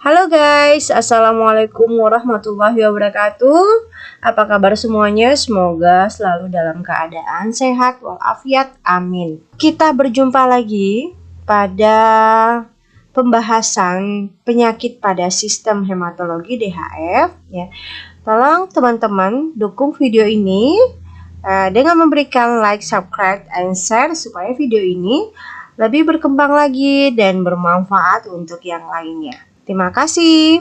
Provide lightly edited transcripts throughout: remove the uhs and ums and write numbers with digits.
Halo guys, Assalamualaikum warahmatullahi wabarakatuh. Apa kabar semuanya? Semoga selalu dalam keadaan sehat walafiat, amin. Kita berjumpa lagi pada pembahasan penyakit pada sistem hematologi DHF ya. Tolong teman-teman dukung video ini dengan memberikan like, subscribe, and share supaya video ini lebih berkembang lagi dan bermanfaat untuk yang lainnya. Terima kasih.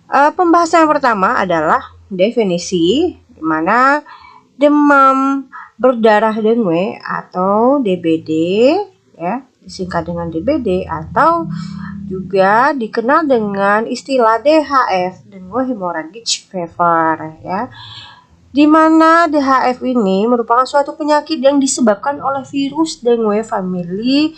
Pembahasan yang pertama adalah definisi, di mana demam berdarah dengue atau DBD, ya, disingkat dengan DBD atau juga dikenal dengan istilah DHF, dengue hemorrhagic fever, ya. Di mana DHF ini merupakan suatu penyakit yang disebabkan oleh virus dengue famili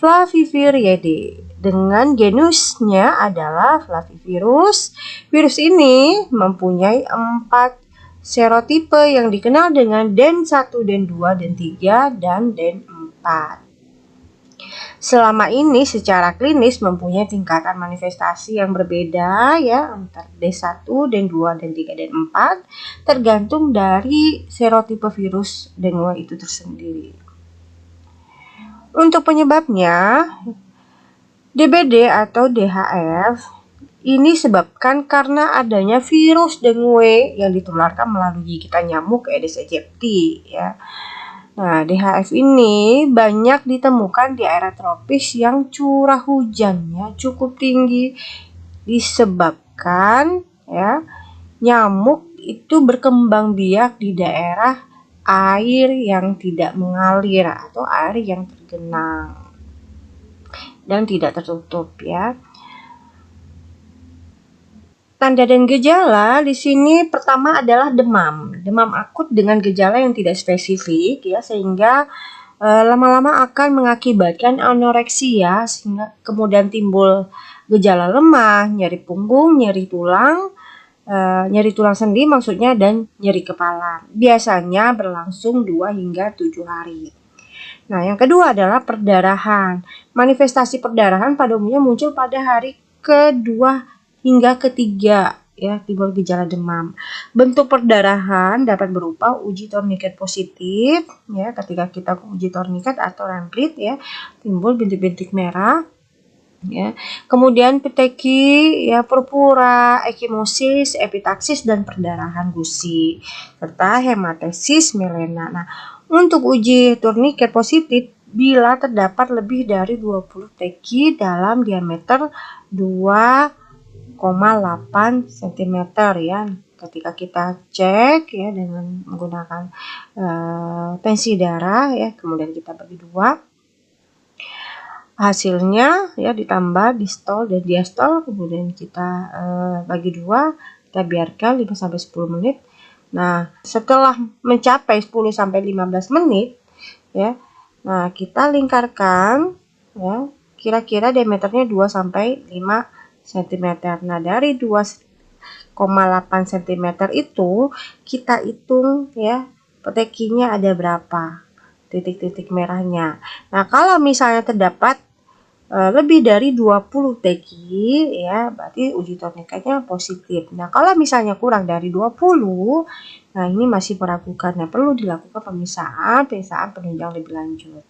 Flaviviridae dengan genusnya adalah Flavivirus. Virus ini mempunyai 4 serotipe yang dikenal dengan DEN1, DEN2, DEN3, dan DEN4. Selama ini secara klinis mempunyai tingkatan manifestasi yang berbeda ya antara D1, D2, D3, D4 tergantung dari serotipe virus dengue itu tersendiri. Untuk penyebabnya, DBD atau DHF ini disebabkan karena adanya virus dengue yang ditularkan melalui gigitan nyamuk Aedes aegypti ya. Nah, DHF ini banyak ditemukan di area tropis yang curah hujannya cukup tinggi disebabkan ya nyamuk itu berkembang biak di daerah air yang tidak mengalir atau air yang tergenang dan tidak tertutup ya. Tanda dan gejala di sini pertama adalah demam akut dengan gejala yang tidak spesifik ya, sehingga lama-lama akan mengakibatkan anoreksia, sehingga kemudian timbul gejala lemah, nyeri punggung, nyeri tulang sendi maksudnya, dan nyeri kepala. Biasanya berlangsung 2 hingga 7 hari. Nah, yang kedua adalah perdarahan. Manifestasi perdarahan pada umumnya muncul pada hari kedua hingga ketiga ya, timbul gejala demam. Bentuk perdarahan dapat berupa uji tourniquet positif ya, ketika kita uji tourniquet atau remplit ya, timbul bintik-bintik merah. Ya. Kemudian peteki, ya, purpura, ekimosis, epitaksis, dan perdarahan gusi, serta hematesis melena. Nah, untuk uji tourniquet positif bila terdapat lebih dari 20 teki dalam diameter 2,8 cm ya. Ketika kita cek ya dengan menggunakan tensi darah ya, kemudian kita bagi 2. Hasilnya ya ditambah distol dan diastol, kemudian kita bagi 2, kita biarkan 5-10 menit. Nah, setelah mencapai 10-15 menit ya, nah kita lingkarkan ya, kira-kira diameternya 2-5 cm. Nah, dari 2,8 cm itu kita hitung ya, petekinya ada berapa titik-titik merahnya. Nah, kalau misalnya terdapat lebih dari 20 teki ya, berarti uji tourniquetnya positif. Nah, kalau misalnya kurang dari 20, nah ini masih meragukan. Nah, perlu dilakukan pemeriksaan penunjang lebih lanjut.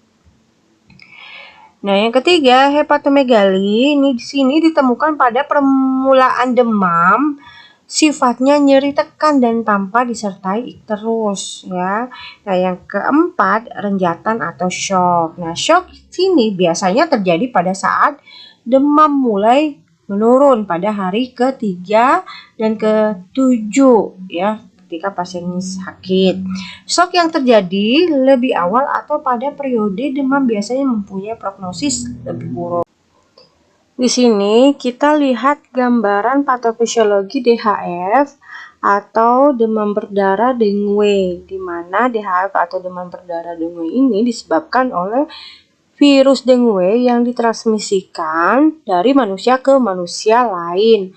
Nah, yang ketiga, hepatomegali. Ini di sini ditemukan pada permulaan demam, sifatnya nyeri tekan dan tanpa disertai icterus ya. Nah, yang keempat, renjatan atau shock. Nah, shock sini biasanya terjadi pada saat demam mulai menurun pada hari ke-3 dan ke-7 ya, ketika pasien sakit. Shock yang terjadi lebih awal atau pada periode demam biasanya mempunyai prognosis lebih buruk. Di sini kita lihat gambaran patofisiologi DHF atau demam berdarah dengue, di mana DHF atau demam berdarah dengue ini disebabkan oleh virus dengue yang ditransmisikan dari manusia ke manusia lain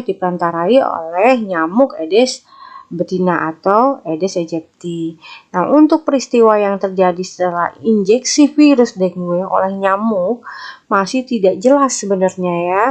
diperantarai oleh nyamuk Aedes betina atau Aedes aegypti. Nah, untuk peristiwa yang terjadi setelah injeksi virus dengue oleh nyamuk masih tidak jelas sebenarnya ya.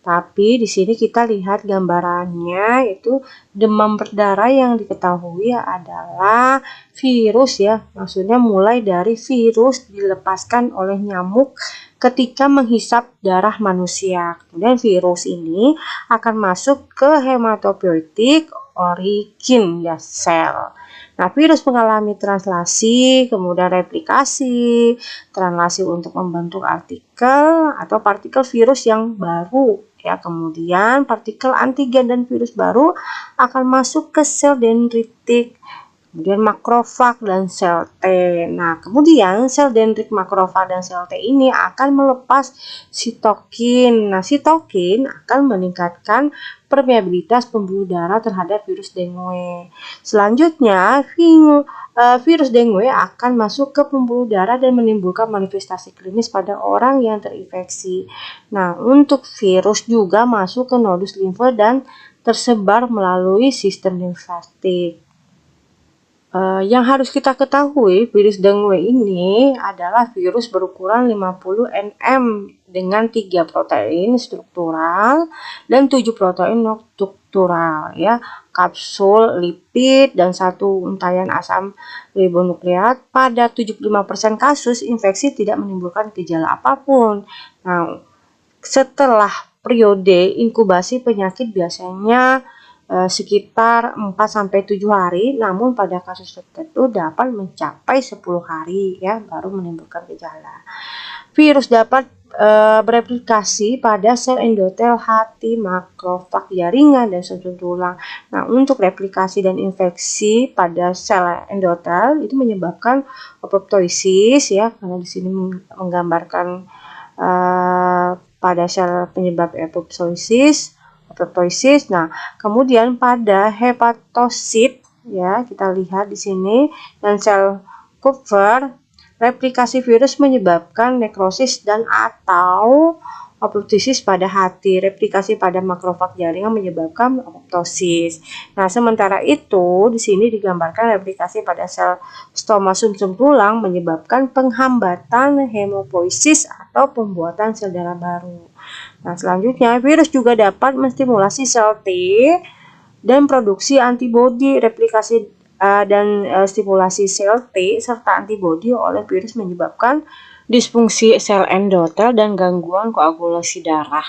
Tapi di sini kita lihat gambarannya, itu demam berdarah yang diketahui adalah virus ya. Maksudnya mulai dari virus dilepaskan oleh nyamuk ketika menghisap darah manusia. Kemudian virus ini akan masuk ke hematopoietik origin ya, sel. Nah, virus mengalami translasi, kemudian replikasi, translasi untuk membentuk artikel atau partikel virus yang baru ya. Kemudian partikel antigen dan virus baru akan masuk ke sel dendritik, kemudian makrofag dan sel T. Nah, kemudian sel dendrit, makrofag dan sel T ini akan melepas sitokin. Nah, sitokin akan meningkatkan permeabilitas pembuluh darah terhadap virus dengue. Selanjutnya, virus dengue akan masuk ke pembuluh darah dan menimbulkan manifestasi klinis pada orang yang terinfeksi. Nah, untuk virus juga masuk ke nodus limfe dan tersebar melalui sistem limfatik. Yang harus kita ketahui, virus dengue ini adalah virus berukuran 50 nm dengan 3 protein struktural dan 7 protein non-struktural ya, kapsul lipid dan 1 untayan asam ribonukleat. Pada 75% kasus infeksi tidak menimbulkan gejala apapun. Nah, setelah periode inkubasi penyakit biasanya sekitar 4-7 hari, namun pada kasus tertentu dapat mencapai 10 hari ya baru menimbulkan gejala. Virus dapat bereplikasi pada sel endotel hati, makrofag jaringan dan susun tulang. Nah, untuk replikasi dan infeksi pada sel endotel itu menyebabkan apoptosis ya, karena di sini menggambarkan pada sel penyebab apoptosis. Nah, kemudian pada hepatosit ya, kita lihat di sini, dan sel Kupffer, replikasi virus menyebabkan nekrosis dan atau apoptosis pada hati. Replikasi pada makrofag jaringan menyebabkan apoptosis. Nah, sementara itu di sini digambarkan replikasi pada sel stoma sumsum tulang menyebabkan penghambatan hemopoiesis atau pembuatan sel darah baru. Nah, selanjutnya virus juga dapat menstimulasi sel T dan produksi antibodi. Replikasi dan stimulasi sel T serta antibodi oleh virus menyebabkan disfungsi sel endotel dan gangguan koagulasi darah.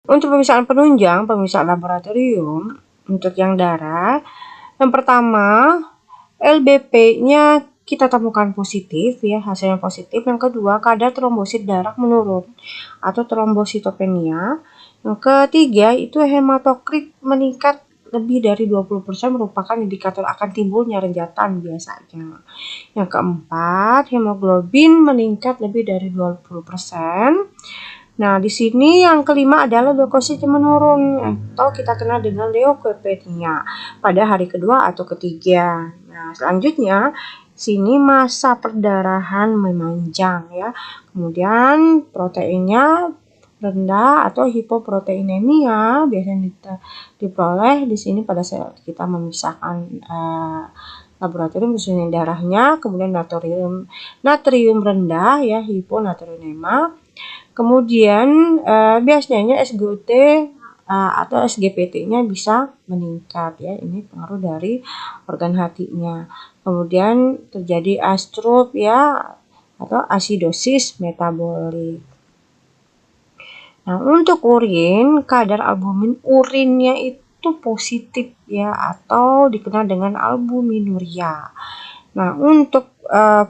Untuk pemeriksaan penunjang, pemeriksaan laboratorium untuk yang darah, yang pertama LBP-nya kita temukan positif ya, hasilnya positif. Yang kedua, kadar trombosit darah menurun atau trombositopenia. Yang ketiga, itu hematokrit meningkat lebih dari 20% merupakan indikator akan timbulnya renjatan biasanya. Yang keempat, hemoglobin meningkat lebih dari 20%. Nah, di sini yang kelima adalah leukosit menurun atau kita kenal dengan leukopenia pada hari kedua atau ketiga. Nah, selanjutnya sini masa perdarahan memanjang ya. Kemudian proteinnya rendah atau hipoproteinemia biasanya diperoleh di sini pada saat kita memisahkan laboratorium khususnya darahnya. Kemudian natrium rendah ya, hiponatriurenema. Kemudian biasanya SGOT atau SGPT-nya bisa meningkat ya, ini pengaruh dari organ hatinya. Kemudian terjadi astrop ya atau asidosis metabolik. Nah, untuk urin, kadar albumin urinnya itu positif ya atau dikenal dengan albuminuria. Nah, untuk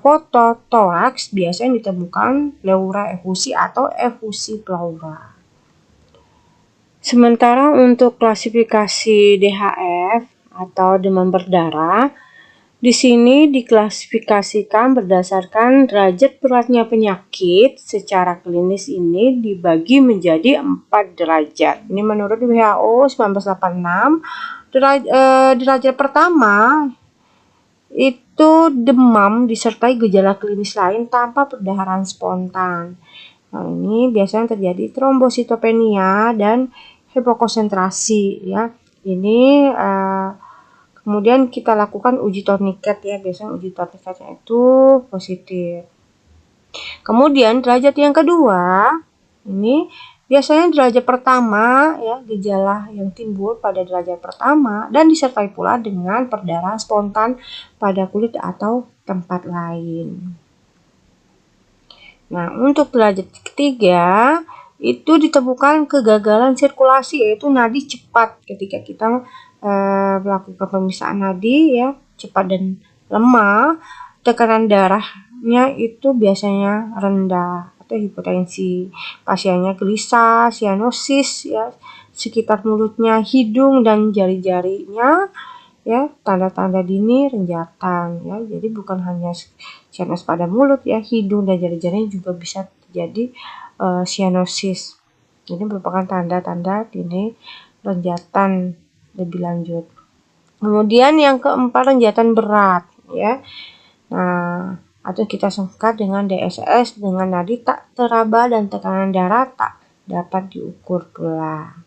foto toraks biasanya ditemukan pleura efusi atau efusi pleura. Sementara untuk klasifikasi DHF atau demam berdarah, di sini diklasifikasikan berdasarkan derajat beratnya penyakit. Secara klinis ini dibagi menjadi 4 derajat. Ini menurut WHO 1986. Derajat pertama itu demam disertai gejala klinis lain tanpa perdaharan spontan. Nah, ini biasanya terjadi trombositopenia dan hipokonsentrasi ya. Ini Kemudian kita lakukan uji torniket ya, biasanya uji torniketnya itu positif. Kemudian derajat yang kedua, ini biasanya derajat pertama ya, gejala yang timbul pada derajat pertama dan disertai pula dengan perdarahan spontan pada kulit atau tempat lain. Nah, untuk derajat ketiga itu ditemukan kegagalan sirkulasi, yaitu nadi cepat ketika kita melakukan pemeriksaan nadi ya, cepat dan lemah, tekanan darahnya itu biasanya rendah atau hipotensi, pasiennya gelisah, sianosis ya, sekitar mulutnya, hidung dan jari-jarinya ya, tanda-tanda dini renjatan ya. Jadi bukan hanya sianosis pada mulut ya, hidung dan jari-jarinya juga bisa terjadi sianosis. Ini merupakan tanda-tanda dini renjatan lebih lanjut. Kemudian yang keempat, renjatan berat ya. Nah, atau kita singkat dengan DSS dengan nadi tak teraba dan tekanan darah tak dapat diukur pula.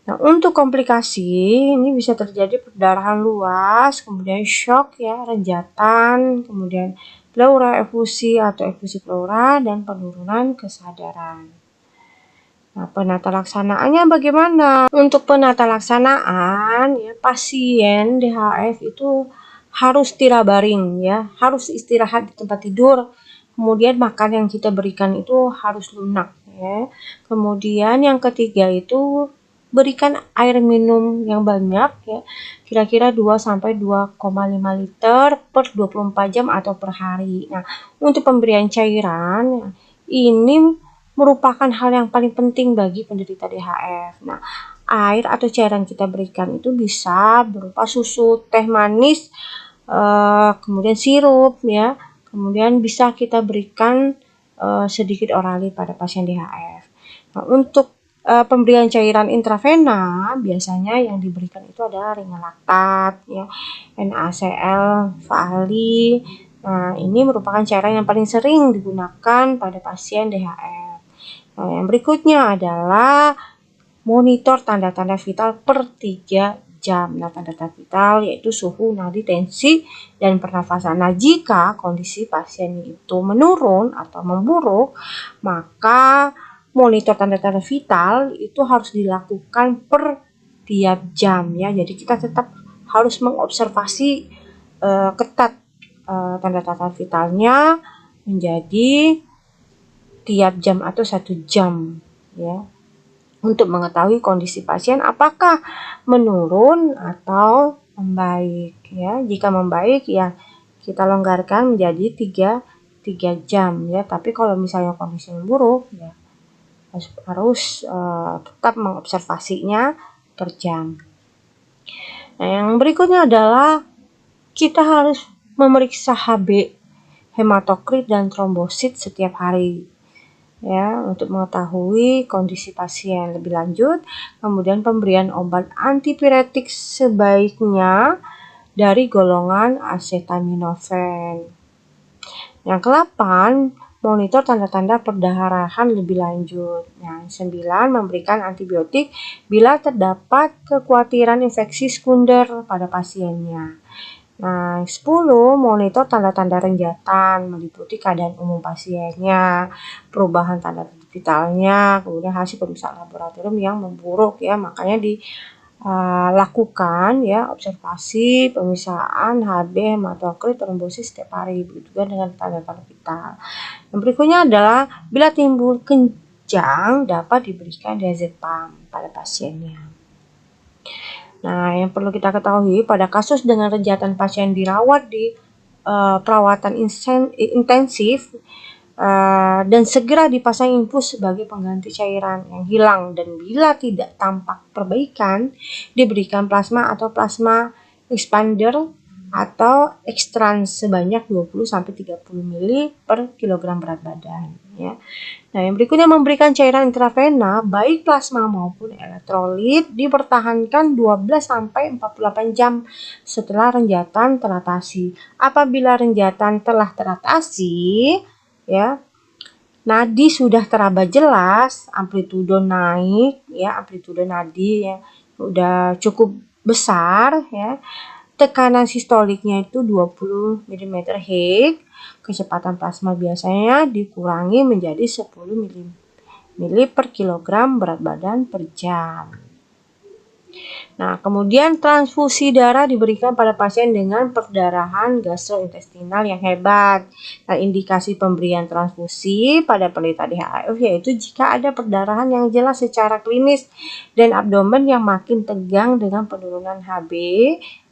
Nah, untuk komplikasi ini bisa terjadi perdarahan luas, kemudian shock ya, renjatan, kemudian pleura efusi atau efusi pleura dan penurunan kesadaran. Nah, penata laksanaannya bagaimana? Untuk penata laksanaan ya, pasien DHF itu harus tirabaring ya, harus istirahat di tempat tidur. Kemudian makan yang kita berikan itu harus lunak ya. Kemudian yang ketiga itu berikan air minum yang banyak ya, kira-kira 2 sampai 2,5 liter per 24 jam atau per hari. Nah, untuk pemberian cairan ya, ini merupakan hal yang paling penting bagi penderita DHF. Nah, air atau cairan kita berikan itu bisa berupa susu, teh manis, kemudian sirup ya. Kemudian bisa kita berikan sedikit orali pada pasien DHF. Nah, untuk pemberian cairan intravena biasanya yang diberikan itu adalah ringan laktat ya, NaCl, Vali. Nah, ini merupakan cairan yang paling sering digunakan pada pasien DHF. Nah, yang berikutnya adalah monitor tanda-tanda vital per 3 jam. Nah, tanda-tanda vital yaitu suhu, nadi, tensi, dan pernafasan. Nah, jika kondisi pasien itu menurun atau memburuk, maka monitor tanda-tanda vital itu harus dilakukan per tiap jam ya. Jadi kita tetap harus mengobservasi ketat tanda-tanda vitalnya menjadi tiap jam atau 1 jam ya, untuk mengetahui kondisi pasien apakah menurun atau membaik ya. Jika membaik ya kita longgarkan menjadi 3 jam ya. Tapi kalau misalnya kondisi memburuk ya harus tetap mengobservasinya per jam. Nah, yang berikutnya adalah kita harus memeriksa HB, hematokrit dan trombosit setiap hari ya, untuk mengetahui kondisi pasien lebih lanjut. Kemudian pemberian obat antipiretik sebaiknya dari golongan acetaminophen. Yang ke-8, monitor tanda-tanda perdarahan lebih lanjut. Yang 9, memberikan antibiotik bila terdapat kekhawatiran infeksi sekunder pada pasiennya. Nah, 10, monitor tanda-tanda renjatan meliputi keadaan umum pasiennya, perubahan tanda vitalnya, kemudian hasil pemeriksaan laboratorium yang memburuk ya, makanya lakukan ya observasi pemeriksaan HB, hematokrit, trombosit setiap hari, begitu juga dengan tanda-tanda vital. Yang berikutnya adalah bila timbul kejang dapat diberikan diazepam pada pasiennya. Nah, yang perlu kita ketahui pada kasus dengan renjatan pasien dirawat di perawatan intensif dan segera dipasang infus sebagai pengganti cairan yang hilang, dan bila tidak tampak perbaikan diberikan plasma atau plasma expander atau ekstran sebanyak 20-30 ml per kilogram berat badan ya. Nah, yang berikutnya memberikan cairan intravena baik plasma maupun elektrolit dipertahankan 12-48 jam setelah renjatan teratasi. Apabila renjatan telah teratasi ya, nadi sudah teraba jelas, amplitudo naik ya, amplitudo nadi ya udah cukup besar ya, tekanan sistoliknya itu 20 mm Hg, kecepatan plasma biasanya dikurangi menjadi 10 mili per kilogram berat badan per jam. Nah, kemudian transfusi darah diberikan pada pasien dengan perdarahan gastrointestinal yang hebat. Nah, indikasi pemberian transfusi pada penderita DHAF yaitu jika ada perdarahan yang jelas secara klinis dan abdomen yang makin tegang dengan penurunan Hb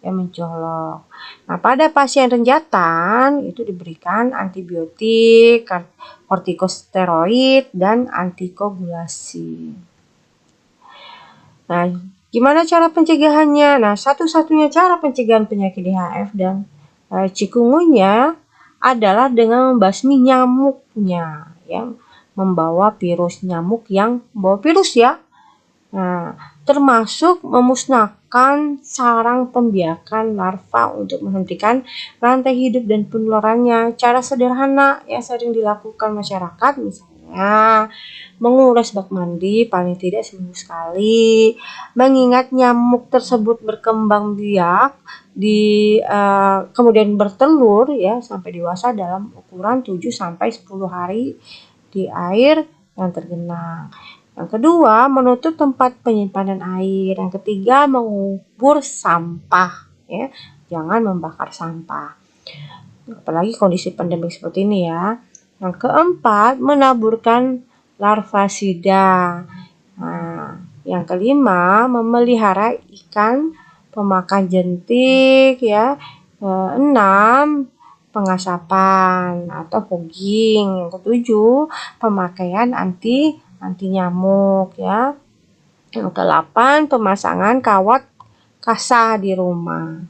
yang mencolok. Nah, pada pasien renjatan itu diberikan antibiotik, kortikosteroid, dan antikoagulasi. Nah, gimana cara pencegahannya? Nah, satu-satunya cara pencegahan penyakit DHF dan chikungunya adalah dengan membasmi nyamuknya yang membawa virus, nyamuk yang membawa virus ya. Nah, termasuk memusnahkan sarang pembiakan larva untuk menghentikan rantai hidup dan penularannya. Cara sederhana yang sering dilakukan masyarakat misalnya menguras bak mandi paling tidak seminggu sekali, mengingat nyamuk tersebut berkembang biak kemudian bertelur ya sampai dewasa dalam ukuran 7 sampai 10 hari di air yang tergenang. Yang kedua, menutup tempat penyimpanan air. Yang ketiga, mengubur sampah ya. Jangan membakar sampah. Apalagi kondisi pandemi seperti ini ya. Yang keempat, menaburkan larvasida. Nah, yang kelima, memelihara ikan pemakan jentik ya. 6, pengasapan atau fogging. Yang ketujuh, pemakaian anti nyamuk ya. Yang ke-8, pemasangan kawat kasa di rumah.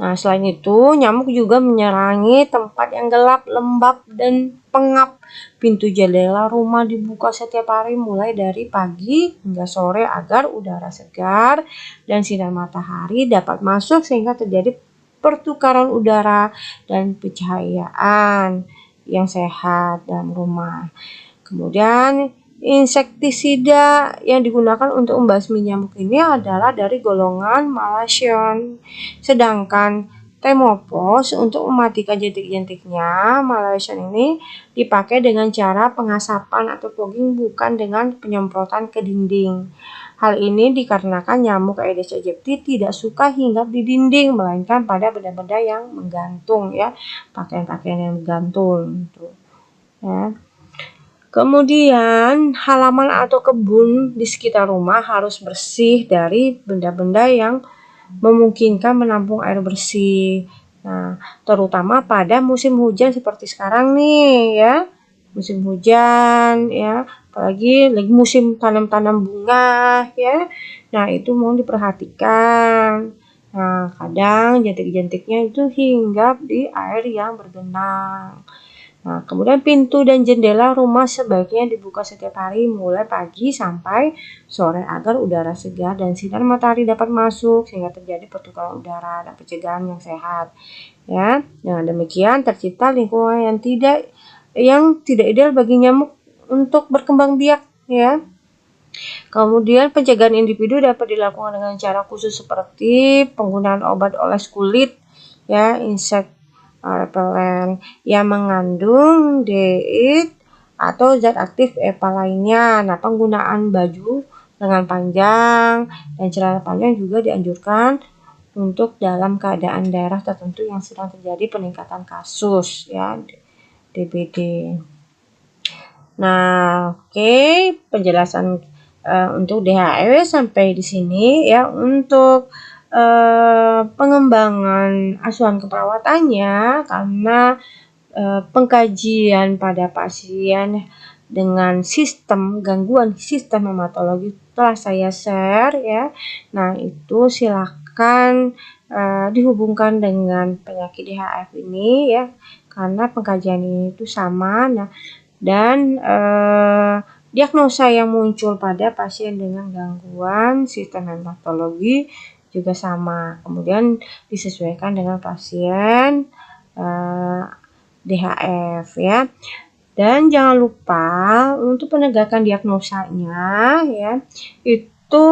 Nah, selain itu, nyamuk juga menyerangi tempat yang gelap, lembab, dan pengap. Pintu jendela rumah dibuka setiap hari mulai dari pagi hingga sore agar udara segar dan sinar matahari dapat masuk sehingga terjadi pertukaran udara dan pencahayaan yang sehat dalam rumah. Kemudian insektisida yang digunakan untuk membasmi nyamuk ini adalah dari golongan Malaysian. Sedangkan Temopos untuk mematikan jentik-jentiknya, Malaysian ini dipakai dengan cara pengasapan atau fogging bukan dengan penyemprotan ke dinding. Hal ini dikarenakan nyamuk Aedes aegypti tidak suka hinggap di dinding, melainkan pada benda-benda yang menggantung ya, pakaian-pakaian yang menggantung. Ya. Kemudian halaman atau kebun di sekitar rumah harus bersih dari benda-benda yang memungkinkan menampung air bersih. Nah, terutama pada musim hujan seperti sekarang nih ya. Musim hujan ya, apalagi lagi musim tanam-tanam bunga ya. Nah, itu mohon diperhatikan. Nah, kadang jentik-jentiknya itu hinggap di air yang bergenang. Nah, kemudian pintu dan jendela rumah sebaiknya dibuka setiap hari mulai pagi sampai sore agar udara segar dan sinar matahari dapat masuk sehingga terjadi pertukaran udara dan pencegahan yang sehat. Ya, dengan demikian tercipta lingkungan yang tidak ideal bagi nyamuk untuk berkembang biak ya. Kemudian pencegahan individu dapat dilakukan dengan cara khusus seperti penggunaan obat oles kulit ya, insek repelen yang mengandung DEET atau zat aktif EPA lainnya. Nah, penggunaan baju lengan panjang dan celana panjang juga dianjurkan untuk dalam keadaan daerah tertentu yang sedang terjadi peningkatan kasus ya, DBD. Nah, oke, penjelasan untuk DHEW sampai di sini ya. Untuk pengembangan asuhan keperawatannya karena pengkajian pada pasien dengan gangguan sistem hematologi telah saya share ya. Nah, itu silakan dihubungkan dengan penyakit DHF ini ya, karena pengkajian ini itu sama. Nah, dan diagnosa yang muncul pada pasien dengan gangguan sistem hematologi juga sama. Kemudian disesuaikan dengan pasien DHF ya. Dan jangan lupa untuk penegakan diagnosanya ya, itu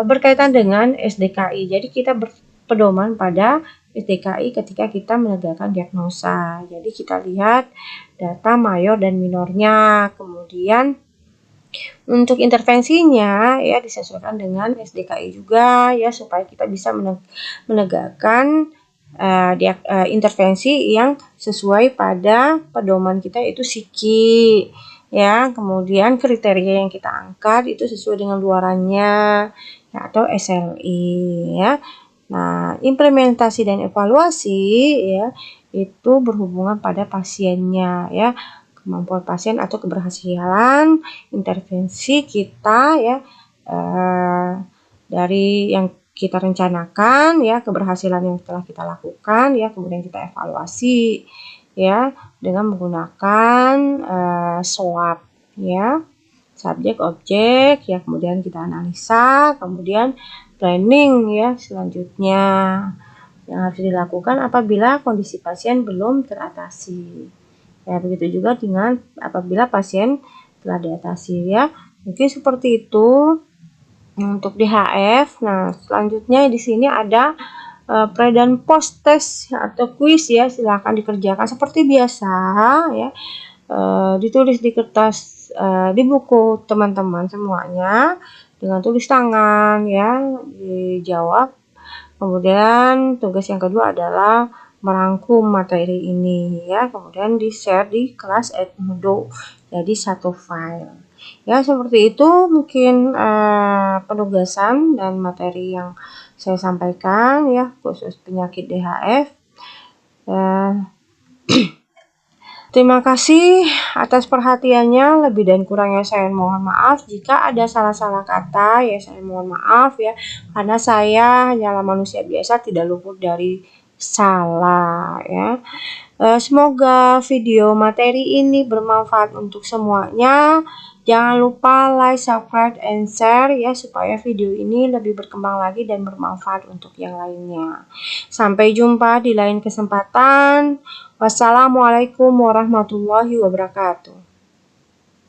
berkaitan dengan SDKI. Jadi kita berpedoman pada SDKI ketika kita menegakkan diagnosa. Jadi kita lihat data mayor dan minornya, kemudian untuk intervensinya ya disesuaikan dengan SDKI juga ya, supaya kita bisa menegakkan intervensi yang sesuai pada pedoman kita, yaitu SIKI ya. Kemudian kriteria yang kita angkat itu sesuai dengan luarannya ya, atau SLI ya. Nah, implementasi dan evaluasi ya itu berhubungan pada pasiennya ya, kemampuan pasien atau keberhasilan intervensi kita ya, dari yang kita rencanakan ya, keberhasilan yang telah kita lakukan ya, kemudian kita evaluasi ya dengan menggunakan SWOT ya, subjek objek ya, kemudian kita analisa, kemudian planning ya selanjutnya yang harus dilakukan apabila kondisi pasien belum teratasi. Ya, begitu juga dengan apabila pasien telah diatasi ya. Mungkin seperti itu untuk DHF. Nah, selanjutnya di sini ada pre dan post test atau kuis ya, silakan dikerjakan seperti biasa ya. Ditulis di kertas di buku teman-teman semuanya dengan tulis tangan ya, dijawab. Kemudian tugas yang kedua adalah merangkum materi ini ya, kemudian di-share di kelas Edmodo jadi satu file. Ya, seperti itu mungkin penugasan dan materi yang saya sampaikan ya, khusus penyakit DHF. Terima kasih atas perhatiannya. Lebih dan kurangnya saya mohon maaf. Jika ada salah-salah kata ya saya mohon maaf ya, karena saya hanyalah manusia biasa, tidak luput dari salah ya. Semoga video materi ini bermanfaat untuk semuanya. Jangan lupa like, subscribe, and share ya, supaya video ini lebih berkembang lagi dan bermanfaat untuk yang lainnya. Sampai jumpa di lain kesempatan. Wassalamualaikum warahmatullahi wabarakatuh.